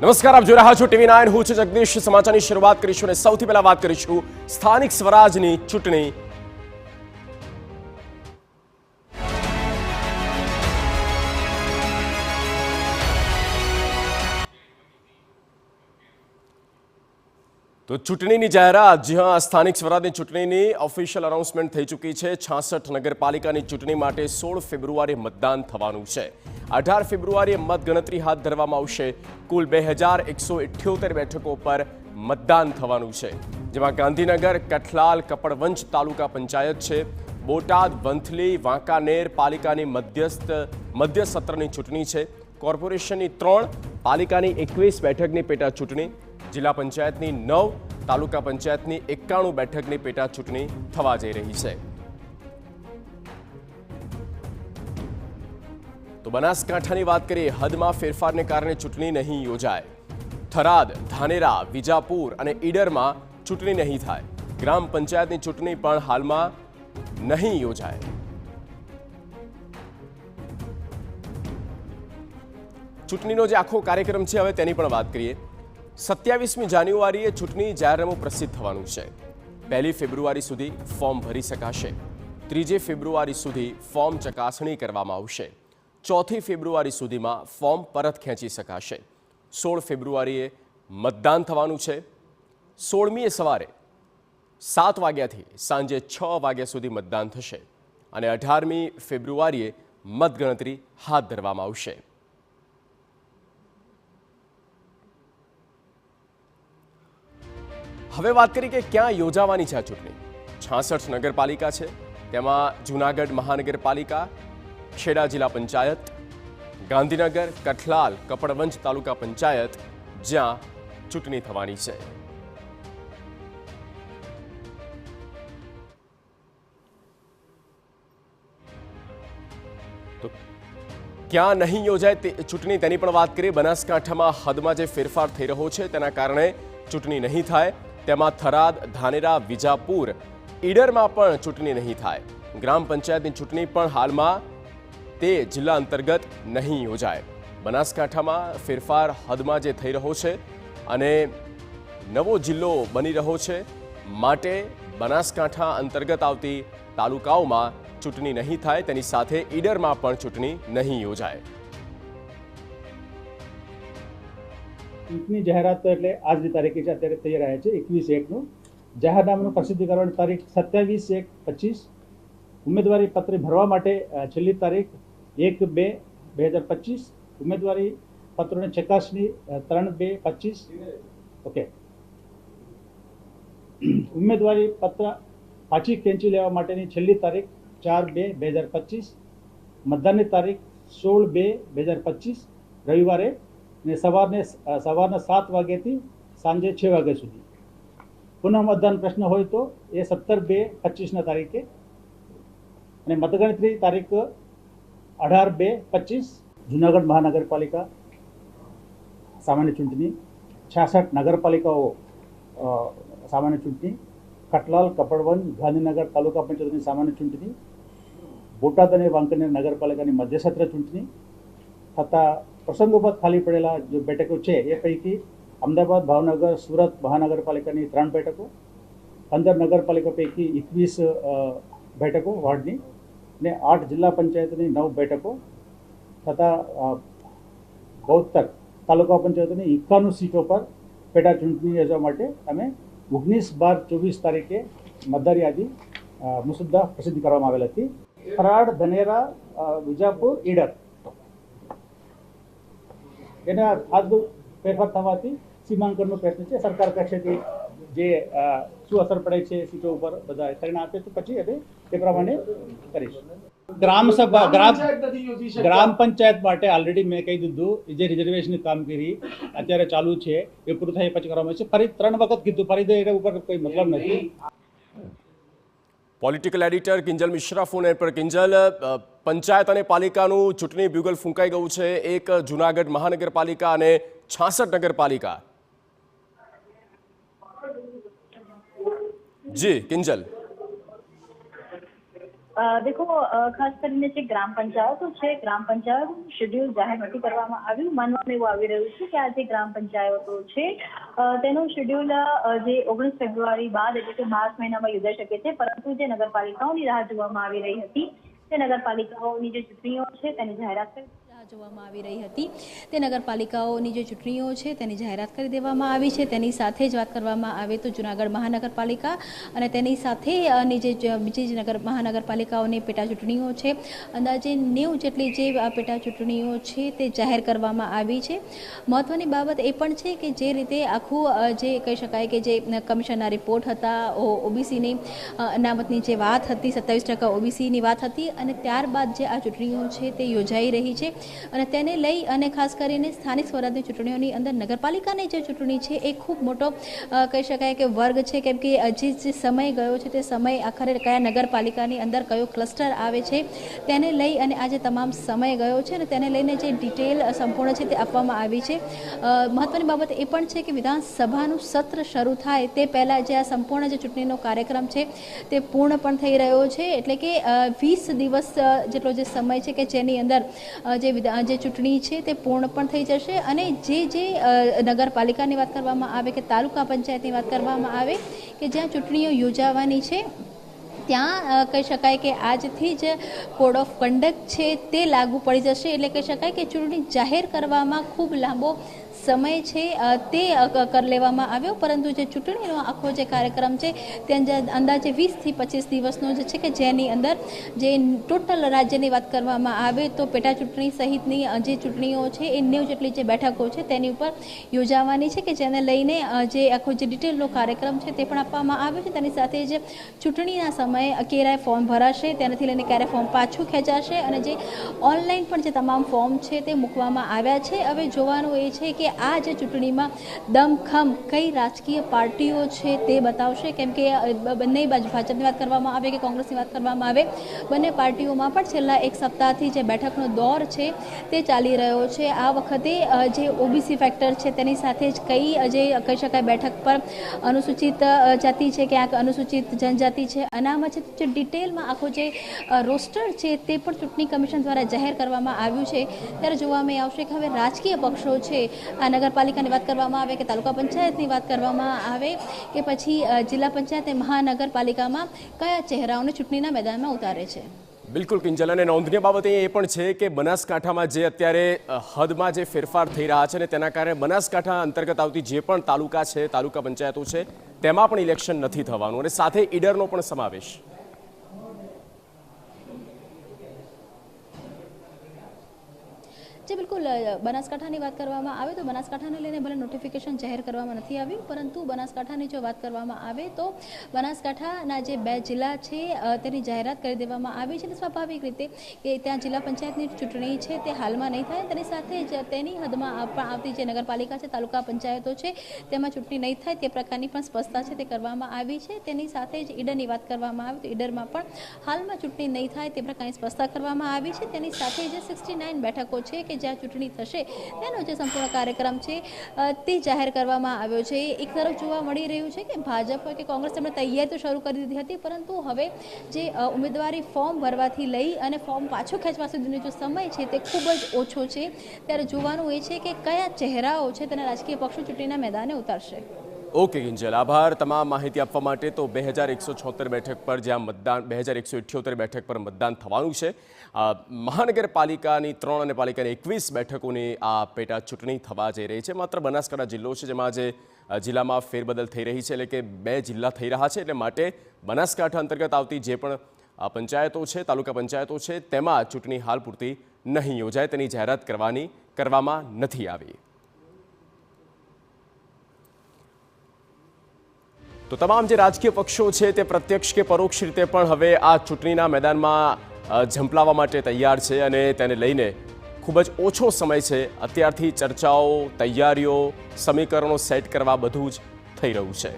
નમસ્કાર, આપ જોઈ રહ્યા છો TV9. હું છું જગદીશ. સમાચારની શરૂઆત કરીશું અને સૌથી પહેલા વાત કરીશું સ્થાનિક સ્વરાજની ચૂંટણી. તો ચૂંટણીની જાહેરાત, જી હા, સ્થાનિક સ્વરાજની ચૂંટણીની ઓફિશિયલ અનાઉન્સમેન્ટ થઈ ચૂકી છે. 66 નગરપાલિકાની ચૂંટણી માટે 16 ફેબ્રુઆરીએ મતદાન થવાનું છે. 18 ફેબ્રુઆરીએ મતગણતરી હાથ ધરવામાં આવશે. કુલ 2178 બેઠકો પર મતદાન થવાનું છે, જેમાં ગાંધીનગર, કઠલાલ, કપડવંજ તાલુકા પંચાયત છે. બોટાદ, વંથલી, વાંકાનેર પાલિકાની મધ્ય સત્રની ચૂંટણી છે. કોર્પોરેશનની 3, પાલિકાની 21 બેઠકની પેટા ચૂંટણી, જિલ્લા પંચાયતની 9, તાલુકા પંચાયતની 91 બેઠકની પેટા ચૂંટણી થવા જઈ રહી છે. તો બનાસકાંઠાની વાત કરીએ, હદમાં ફેરફારને કારણે ચૂંટણી નહીં યોજાય. થરાદ, ધાનેરા, વિજાપુર અને ઈડરમાં ચૂંટણી નહીં થાય. ગ્રામ પંચાયતની ચૂંટણી પણ હાલમાં નહીં યોજાય. ચૂંટણીનો જે આખો કાર્યક્રમ છે, હવે તેની પણ વાત કરીએ. 27મી જાન્યુઆરીએ ચૂંટણી જાહેરનામું પ્રસિદ્ધ થવાનું છે. 1 ફેબ્રુઆરી સુધી ફોર્મ ભરી શકાશે. 3 ફેબ્રુઆરી સુધી ફોર્મ ચકાસણી કરવામાં આવશે. 4 ફેબ્રુઆરી સુધીમાં ફોર્મ પરત ખેંચી શકાશે. 16 ફેબ્રુઆરીએ મતદાન થવાનું છે. 16મીએ સવારે 7 વાગ્યાથી સાંજે 6 વાગ્યા સુધી મતદાન થશે અને 18મી ફેબ્રુઆરીએ મતગણતરી હાથ ધરવામાં આવશે. હવે વાત કરીએ કે ક્યાં યોજાવાની છે આ ચૂંટણી. 66 નગરપાલિકા છે, તેમાં જૂનાગઢ મહાનગરપાલિકા, ખેડા જિલ્લા પંચાયત, ગાંધીનગર, કઠલાલ, કપડવંજ તાલુકા પંચાયત, જ્યાં ચૂંટણી થવાની છે. તો ક્યાં નહીં યોજાય ચૂંટણી તેની પણ વાત કરીએ. બનાસકાંઠામાં હદમાં જે ફેરફાર થઈ રહ્યો છે તેના કારણે ચૂંટણી નહીં થાય. તેમાં થરાદ, ધાનેરા, વિજાપુર, ઈડરમાં પણ ચૂંટણી નહીં થાય. ગ્રામ પંચાયતની ચૂંટણી પણ હાલમાં તે જિલ્લા અંતર્ગત નહીં યોજાય. બનાસકાંઠામાં ફેરફાર હદમાં જે થઈ રહ્યો છે અને નવો જિલ્લો બની રહ્યો છે, માટે બનાસકાંઠા અંતર્ગત આવતી તાલુકાઓમાં ચૂંટણી નહીં થાય. તેની સાથે ઈડરમાં પણ ચૂંટણી નહીં યોજાય. ચૂંટણી જાહેરાત એટલે આજની તારીખે છે, અત્યારે થઈ રહ્યા છે 21/1નું. જાહેરનામાનું પ્રસિદ્ધિકરણ તારીખ 27/1/25. ઉમેદવારી પત્ર ભરવા માટે છેલ્લી તારીખ 1/2/2025. ઉમેદવારી પત્રોની ચકાસણી 3/2/25. ઓકે. ઉમેદવારી પત્ર પાછી ખેંચી લેવા માટેની છેલ્લી તારીખ 4/2/2025. મતદાનની તારીખ 16/2/2025 રવિવારે ને સવારના 7 વાગ્યાથી સાંજે 6 વાગ્યા સુધી. પુનઃ મતદાન પ્રશ્ન હોય તો એ 17/2/25ના તારીખે, અને મતગણતરી તારીખ 18/2/25. જૂનાગઢ મહાનગરપાલિકા સામાન્ય ચૂંટણી, 66 નગરપાલિકાઓ સામાન્ય ચૂંટણી, કઠલાલ, કપડવંજ, ગાંધીનગર તાલુકા પંચાયતની સામાન્ય ચૂંટણી, બોટાદ અને વાંકાનેર નગરપાલિકાની મધ્યસત્ર ચૂંટણી તથા પ્રસંગોપાત ખાલી પડેલા જે બેઠકો છે એ પૈકી અમદાવાદ, ભાવનગર, સુરત મહાનગરપાલિકાની 3 બેઠકો, 15 નગરપાલિકા પૈકી 21 બેઠકો વોર્ડની, ને 8 જિલ્લા પંચાયતની 9 બેઠકો તથા 72 તાલુકા પંચાયતની 51 સીટો પર પેટા ચૂંટણી યોજવા માટે અમે 19/12/24 તારીખે મતદાર યાદી મુસદ્દા પ્રસિદ્ધ કરવામાં આવેલ હતી. થરાદ, ધાનેરા, વિજાપુર, ઈડર એના આજ ફેરફાર થવાથી સીમાંકનનો પ્રશ્ન છે. સરકાર કક્ષેથી જે શું અસર પડે છે સીટો ઉપર બધા કરીને આપે તો પછી હવે તે પ્રમાણે કરીશું. ગ્રામ પંચાયત માટે ઓલરેડી મેં કહી દીધું, જે રિઝર્વેશનની કામગીરી અત્યારે ચાલુ છે એ પૂરું થાય પછી કરવામાં આવશે. ફરી 3 વખત કીધું, ફરી એના ઉપર કોઈ મતલબ નથી. Political editor Kinjal Mishra phone પર. કિંજલ, પંચાયત અને પાલિકાનું ચૂંટણી બ્યુગલ ફૂંકાઈ ગયું છે. એક જૂનાગઢ મહાનગરપાલિકા અને 66 નગરપાલિકા. જી કિંજલ. દેખો ખાસ કરીને જે ગ્રામ પંચાયતો છે, ગ્રામ પંચાયતનું શેડ્યુલ જાહેર નથી કરવામાં આવ્યું. માનવામાં એવું આવી રહ્યું છે કે આ જે ગ્રામ પંચાયતો છે તેનું શેડ્યુલ જે 19 ફેબ્રુઆરી બાદ એટલે કે માર્ચ મહિનામાં યોજાઈ શકે છે, પરંતુ જે નગરપાલિકાઓની રાહ જોવામાં આવી રહી હતી તે નગરપાલિકાઓની જે ચૂંટણીઓ છે તેની જાહેરાત જોવામાં આવી રહી હતી. તે નગરપાલિકાઓની જે ચૂંટણીઓ છે તેની જાહેરાત કરી દેવામાં આવી છે. તેની સાથે જ વાત કરવામાં આવે તો જૂનાગઢ મહાનગરપાલિકા અને તેની સાથે જે બીજી મહાનગરપાલિકાઓની પેટા ચૂંટણીઓ છે, અંદાજે 90 જેટલી જે પેટા ચૂંટણીઓ છે તે જાહેર કરવામાં આવી છે. મહત્વની બાબત એ પણ છે કે જે રીતે આખું જે કહી શકાય કે જે કમિશનના રિપોર્ટ હતા, ઓબીસીની અનામતની જે વાત હતી, 27% ઓબીસીની વાત હતી, અને ત્યારબાદ જે આ ચૂંટણીઓ છે તે યોજાઈ રહી છે અને તેને લઈ અને ખાસ કરીને સ્થાનિક સ્વરાજની ચૂંટણીઓની અંદર નગરપાલિકાની જે ચૂંટણી છે એ ખૂબ મોટો કહી શકાય કે વર્ગ છે, કેમ કે જે સમય ગયો છે તે સમય આખરે કયા નગરપાલિકાની અંદર કયો ક્લસ્ટર આવે છે તેને લઈ અને આજે તમામ સમય ગયો છે અને તેને લઈને જે ડિટેલ સંપૂર્ણ છે તે આપવામાં આવી છે. મહત્વની બાબત એ પણ છે કે વિધાનસભાનું સત્ર શરૂ થાય તે પહેલાં જે આ સંપૂર્ણ જે ચૂંટણીનો કાર્યક્રમ છે તે પૂર્ણ પણ થઈ રહ્યો છે, એટલે કે 20 દિવસ જેટલો જે સમય છે કે જેની અંદર જે ચૂંટણી છે તે પૂર્ણ પણ થઈ જશે. અને જે નગરપાલિકાની વાત કરવામાં આવે કે તાલુકા પંચાયતની વાત કરવામાં આવે કે જ્યાં ચૂંટણીઓ યોજાવાની છે ત્યાં કહી શકાય કે આજથી જ કોડ ઓફ કન્ડક્ટ છે તે લાગુ પડી જશે. એટલે કહી શકાય કે ચૂંટણી જાહેર કરવામાં ખૂબ લાંબો સમય છે તે કરી લેવામાં આવ્યો, પરંતુ જે ચૂંટણીનો આખો જે કાર્યક્રમ છે તે અંદાજે 20 થી 25 દિવસનો જે છે કે જેની અંદર જે ટોટલ રાજ્યની વાત કરવામાં આવે તો પેટા ચૂંટણી સહિતની જે ચૂંટણીઓ છે એ 90 જેટલી જે બેઠકો છે તેની ઉપર યોજાવાની છે, કે જેને લઈને જે આખો જે ડિટેલનો કાર્યક્રમ છે તે પણ આપવામાં આવ્યો છે. તેની સાથે જ ચૂંટણીના સમયે ક્યારે ફોર્મ ભરાશે તેનાથી લઈને ક્યારે ફોર્મ પાછું ખેંચાશે અને જે ઓનલાઈન પણ જે તમામ ફોર્મ છે તે મૂકવામાં આવ્યા છે. હવે જોવાનું એ છે કે આ જે ચૂંટણીમાં દમખમ કઈ રાજકીય પાર્ટીઓ છે તે બતાવશે, કેમ કે બંને બાજુ ભાજપની વાત કરવામાં આવે કે કોંગ્રેસની વાત કરવામાં આવે, બંને પાર્ટીઓમાં પણ છેલ્લા એક સપ્તાહથી જે બેઠકનો દોર છે તે ચાલી રહ્યો છે. આ વખતે જે ઓબીસી ફેક્ટર છે તેની સાથે જ કઈ જે કહી શકાય બેઠક પર અનુસૂચિત જાતિ છે, ક્યાંક અનુસૂચિત જનજાતિ છે, અનામત છે, જે ડિટેલમાં આખો જે રોસ્ટર છે તે પણ ચૂંટણી કમિશન દ્વારા જાહેર કરવામાં આવ્યું છે. ત્યારે જોવામાં આવશે કે હવે રાજકીય પક્ષો છે, આ નગરપાલિકાની વાત કરવામાં આવે કે તાલુકા પંચાયતની વાત કરવામાં આવે કે પછી જિલ્લા પંચાયત અને મહાનગરપાલિકામાં કયા ચહેરાઓને ચૂંટણીના મેદાનમાં ઉતારે છે. બિલકુલ કિંજલ, અને નોંધનીય બાબત એ પણ છે કે બનાસકાંઠામાં જે અત્યારે હદમાં જે ફેરફાર થઈ રહ્યા છે ને તેના કારણે બનાસકાંઠા અંતર્ગત આવતી જે પણ તાલુકા છે, તાલુકા પંચાયતો છે, તેમાં પણ ઇલેક્શન નથી થવાનું અને સાથે ઈડરનો પણ સમાવેશ. જે બિલકુલ બનાસકાંઠાની વાત કરવામાં આવે તો બનાસકાંઠાને લઈને ભલે નોટિફિકેશન જાહેર કરવામાં નથી આવ્યું, પરંતુ બનાસકાંઠાની જો વાત કરવામાં આવે તો બનાસકાંઠાના જે 2 જિલ્લા છે તેની જાહેરાત કરી દેવામાં આવી છે. સ્વાભાવિક રીતે કે ત્યાં જિલ્લા પંચાયતની ચૂંટણી છે તે હાલમાં નહીં થાય, તેની સાથે જ તેની હદમાં આવતી જે નગરપાલિકા છે, તાલુકા પંચાયતો છે તેમાં ચૂંટણી નહીં થાય તે પ્રકારની પણ સ્પષ્ટતા છે તે કરવામાં આવી છે. તેની સાથે જ ઈડરની વાત કરવામાં આવે તો ઈડરમાં પણ હાલમાં ચૂંટણી નહીં થાય તે પ્રકારની સ્પષ્ટતા કરવામાં આવી છે. તેની સાથે જે 69 બેઠકો છે કે જ્યાં ચૂંટણી થશે તેનો જે સંપૂર્ણ કાર્યક્રમ છે તે જાહેર કરવામાં આવ્યો છે. એક તરફ જોવા મળી રહ્યું છે કે ભાજપ કે કોંગ્રેસ તેમણે તૈયારી તો શરૂ કરી દીધી હતી, પરંતુ હવે જે ઉમેદવારી ફોર્મ ભરવાથી લઈ અને ફોર્મ પાછું ખેંચવા સુધીનો જે સમય છે તે ખૂબ જ ઓછો છે. ત્યારે જોવાનું એ છે કે કયા ચહેરાઓ છે તેના રાજકીય પક્ષો ચૂંટણીના મેદાને ઉતારશે. ઓકે કિંજલ, આભાર તમામ માહિતી આપવા માટે. તો 2176 બેઠક પર જ્યાં મતદાન 2178 બેઠક પર મતદાન થવાનું છે. મહાનગરપાલિકાની 3 અને પાલિકાની 21 બેઠકોની આ પેટા ચૂંટણી થવા જઈ રહી છે. માત્ર બનાસકાંઠા જિલ્લો છે જેમાં જે જિલ્લામાં ફેરબદલ થઈ રહી છે, એટલે કે 2 જિલ્લા થઈ રહ્યા છે, એટલે માટે બનાસકાંઠા અંતર્ગત આવતી જે પણ પંચાયતો છે, તાલુકા પંચાયતો છે, તેમાં ચૂંટણી હાલ પૂરતી નહીં યોજાય, તેની જાહેરાત કરવામાં નથી આવી. તો તમામ જે રાજકીય પક્ષો છે તે પ્રત્યક્ષ કે પરોક્ષ રીતે પણ હવે આ ચૂંટણીના મેદાનમાં ઝંપલાવવા માટે તૈયાર છે અને તેને લઈને ખૂબ જ ઓછો સમય છે. અત્યારથી ચર્ચાઓ, તૈયારીઓ, સમીકરણો સેટ કરવા બધું જ થઈ રહ્યું છે.